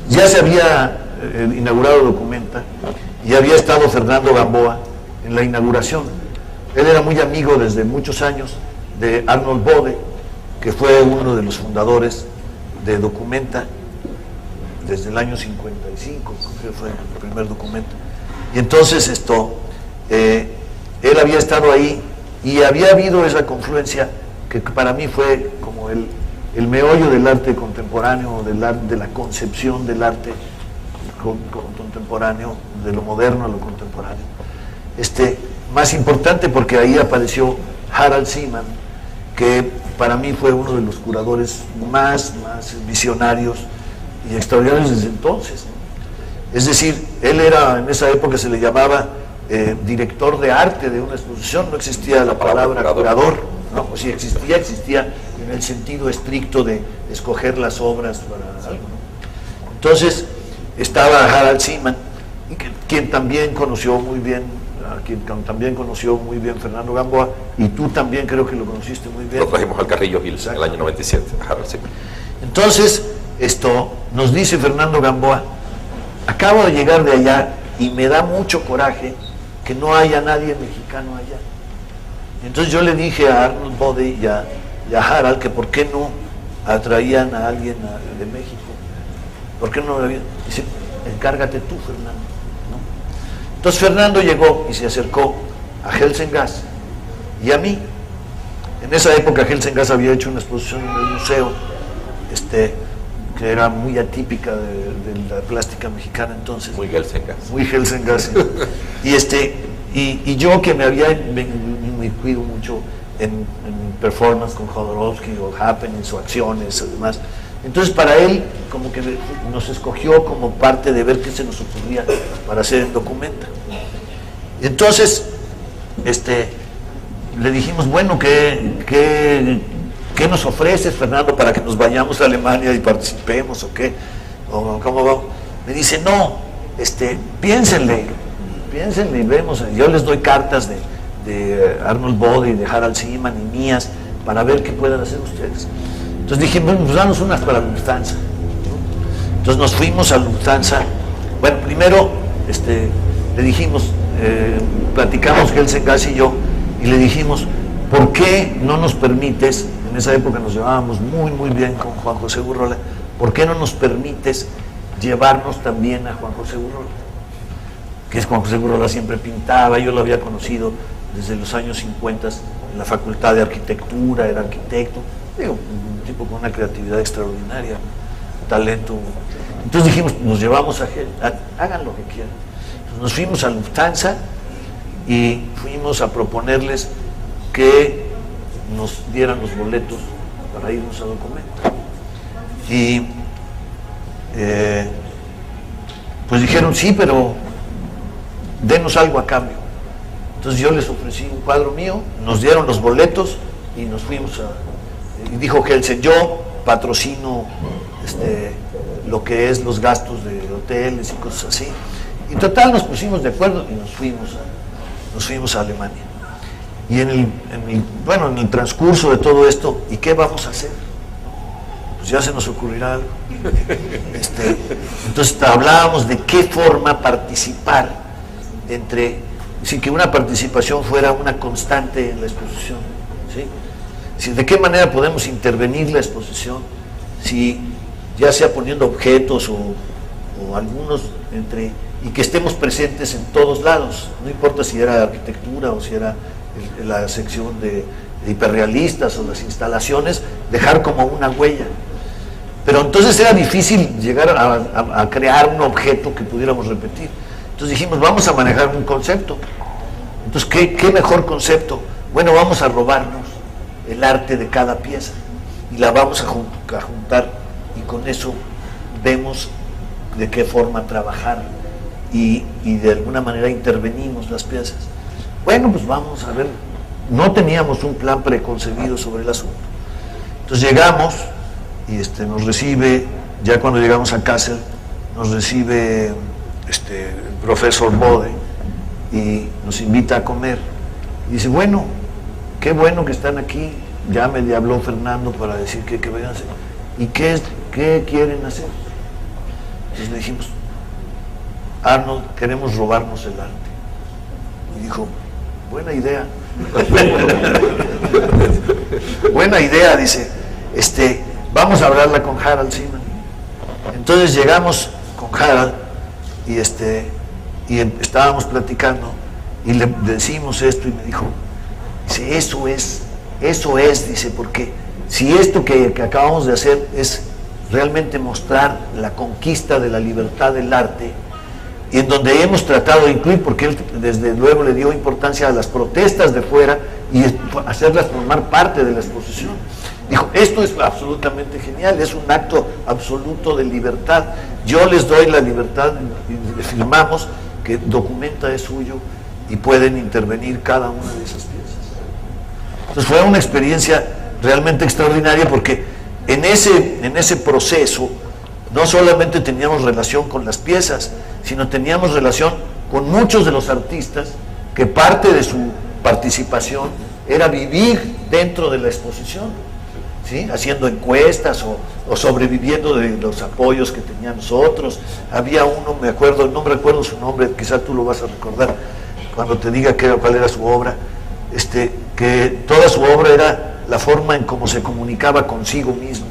ya se había inaugurado Documenta y había estado Fernando Gamboa en la inauguración. Él era muy amigo desde muchos años de Arnold Bode, que fue uno de los fundadores de Documenta desde el año 55, creo que fue el primer Documenta. Y entonces él había estado ahí y había habido esa confluencia que para mí fue como el meollo del arte contemporáneo, de la concepción del arte contemporáneo, de lo moderno a lo contemporáneo. Más importante porque ahí apareció Harald Seaman, que para mí fue uno de los curadores más visionarios y extraordinarios desde entonces, ¿no? Es decir, él era, en esa época se le llamaba director de arte de una exposición, no existía la palabra curador, no, o si existía en el sentido estricto de escoger las obras para algo, ¿no? Entonces estaba Harald Seaman, quien también conoció muy bien Fernando Gamboa, y tú también creo que lo conociste muy bien. Lo trajimos al Carrillo Hills en el año 97, Harald Seaman. Entonces, nos dice Fernando Gamboa: acabo de llegar de allá y me da mucho coraje que no haya nadie mexicano allá. Entonces yo le dije a Arnold Bode y a Harald que por qué no atraían a alguien de México. ¿Por qué no lo habían? Dice: encárgate tú, Fernando, ¿no? Entonces Fernando llegó y se acercó a Helsengas y a mí. En esa época Helsengas había hecho una exposición en el museo, que era muy atípica de la plástica mexicana entonces. Muy Helsengas. Muy Helsengas. Y yo que me cuido mucho en performance con Jodorowsky o happenings o acciones y demás. Entonces para él como que nos escogió como parte de ver qué se nos ocurría para hacer el Documenta. Entonces le dijimos: bueno, ¿qué nos ofreces, Fernando, para que nos vayamos a Alemania y participemos o qué? ¿O cómo va? Me dice: no, piénsenle y vemos. Yo les doy cartas de Arnold Bode y de Harald Seaman y mías para ver qué pueden hacer ustedes. Entonces dije: bueno, pues danos unas para Lufthansa, ¿no? Entonces nos fuimos a Lufthansa. Bueno, primero le dijimos, platicamos Helsengas y yo, y le dijimos: ¿por qué no nos permites? En esa época nos llevábamos muy bien con Juan José Gurrola. ¿Por qué no nos permites llevarnos también a Juan José Gurrola? Que es Juan José Gurrola, siempre pintaba, yo lo había conocido desde los años 50 en la Facultad de Arquitectura, era arquitecto, digo, un tipo con una creatividad extraordinaria, talento. Entonces dijimos: nos llevamos hagan lo que quieran. Entonces nos fuimos a Lufthansa y fuimos a proponerles que nos dieran los boletos para irnos a Documenta. Y pues dijeron: sí, pero denos algo a cambio. Entonces yo les ofrecí un cuadro mío, nos dieron los boletos y nos fuimos y dijo Helsen: yo patrocino lo que es los gastos de hoteles y cosas así. Y total nos pusimos de acuerdo y nos fuimos a Alemania. Y en el transcurso de todo esto, ¿y qué vamos a hacer? Pues ya se nos ocurrirá algo. Entonces hablábamos de qué forma participar sin que una participación fuera una constante en la exposición, ¿sí? ¿De qué manera podemos intervenir la exposición? Si ya sea poniendo objetos o algunos y que estemos presentes en todos lados, no importa si era arquitectura o si era la sección de hiperrealistas o las instalaciones, dejar como una huella. Pero entonces era difícil llegar a crear un objeto que pudiéramos repetir. Entonces dijimos: vamos a manejar un concepto. Entonces, ¿qué mejor concepto? Bueno, vamos a robarnos el arte de cada pieza y la vamos a juntar, y con eso vemos de qué forma trabajar y de alguna manera intervenimos las piezas. Bueno, pues vamos a ver. No teníamos un plan preconcebido sobre el asunto. Entonces llegamos y nos recibe, ya cuando llegamos a Kassel, nos recibe el profesor Bode y nos invita a comer. Y dice: bueno, qué bueno que están aquí. Ya me habló Fernando para decir que vayan a hacer. ¿Y qué quieren hacer? Entonces le dijimos, Arnold, queremos robarnos el arte. Y dijo, buena idea. Buena idea, dice, vamos a hablarla con Harald Seaman. Entonces llegamos con Harald y estábamos platicando y le decimos esto y me dijo, dice, eso es, dice, porque si esto que acabamos de hacer es realmente mostrar la conquista de la libertad del arte, y en donde hemos tratado de incluir, porque él desde luego le dio importancia a las protestas de fuera y hacerlas formar parte de la exposición. Dijo, esto es absolutamente genial, es un acto absoluto de libertad. Yo les doy la libertad, y firmamos que documenta es suyo y pueden intervenir cada una de esas piezas. Entonces fue una experiencia realmente extraordinaria, porque en ese proceso no solamente teníamos relación con las piezas, sino teníamos relación con muchos de los artistas que parte de su participación era vivir dentro de la exposición, ¿sí? Haciendo encuestas o sobreviviendo de los apoyos que tenían nosotros. Había uno, me acuerdo, no me recuerdo su nombre, quizás tú lo vas a recordar cuando te diga cuál era su obra, que toda su obra era la forma en cómo se comunicaba consigo mismo.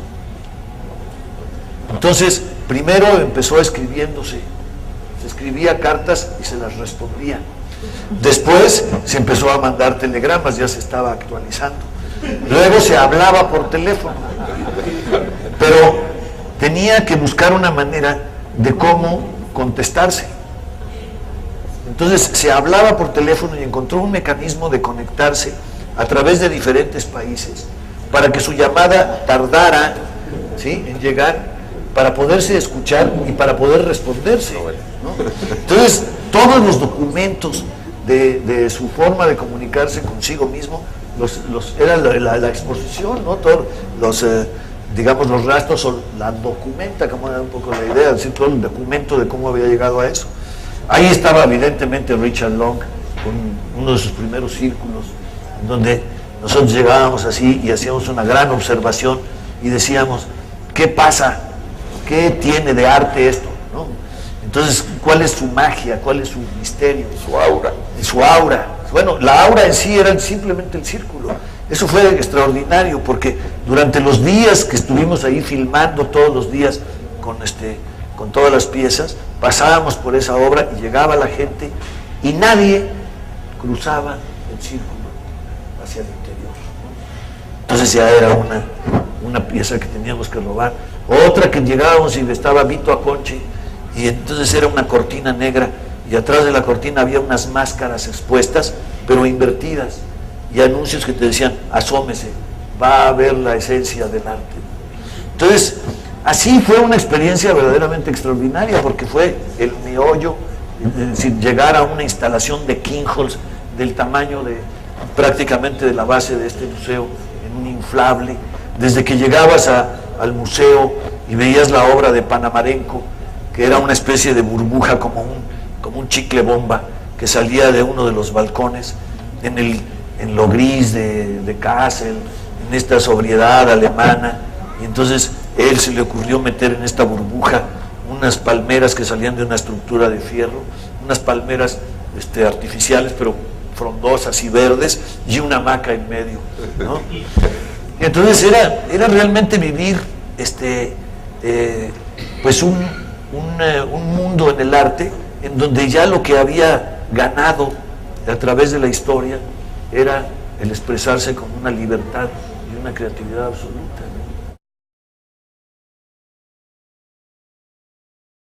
Entonces, primero empezó escribiéndose, se escribía cartas y se las respondía. Después se empezó a mandar telegramas, ya se estaba actualizando. Luego se hablaba por teléfono, pero tenía que buscar una manera de cómo contestarse. Entonces se hablaba por teléfono y encontró un mecanismo de conectarse a través de diferentes países para que su llamada tardara, ¿sí?, en llegar, para poderse escuchar y para poder responderse, ¿no? Entonces todos los documentos de su forma de comunicarse consigo mismo era la exposición, ¿no? Todos los rastros o la documenta, como era un poco la idea, es decir, todo el documento de cómo había llegado a eso. Ahí estaba evidentemente Richard Long con uno de sus primeros círculos, donde nosotros llegábamos así y hacíamos una gran observación y decíamos, ¿qué pasa? ¿Qué tiene de arte esto, ¿no? Entonces, ¿cuál es su magia? ¿Cuál es su misterio? Su aura. Su aura. Bueno, la aura en sí era simplemente el círculo. Eso fue extraordinario, porque durante los días que estuvimos ahí filmando, todos los días con todas las piezas, pasábamos por esa obra y llegaba la gente y nadie cruzaba el círculo hacia el interior, ¿no? Entonces ya era una pieza que teníamos que robar. Otra que llegábamos y estaba Vito Acconci, y entonces era una cortina negra y atrás de la cortina había unas máscaras expuestas pero invertidas y anuncios que te decían, asómese, va a ver la esencia del arte. Entonces así fue una experiencia verdaderamente extraordinaria, porque fue el meollo, es decir, llegar a una instalación de Kingholz del tamaño prácticamente de la base de este museo, en un inflable. Desde que llegabas al museo y veías la obra de Panamarenko, que era una especie de burbuja como un chicle bomba que salía de uno de los balcones, en lo gris de Kassel, en esta sobriedad alemana, y entonces él se le ocurrió meter en esta burbuja unas palmeras que salían de una estructura de fierro, unas palmeras artificiales pero frondosas y verdes, y una hamaca en medio, ¿no? Y entonces era realmente vivir pues un mundo en el arte en donde ya lo que había ganado a través de la historia era el expresarse con una libertad y una creatividad absoluta, ¿no?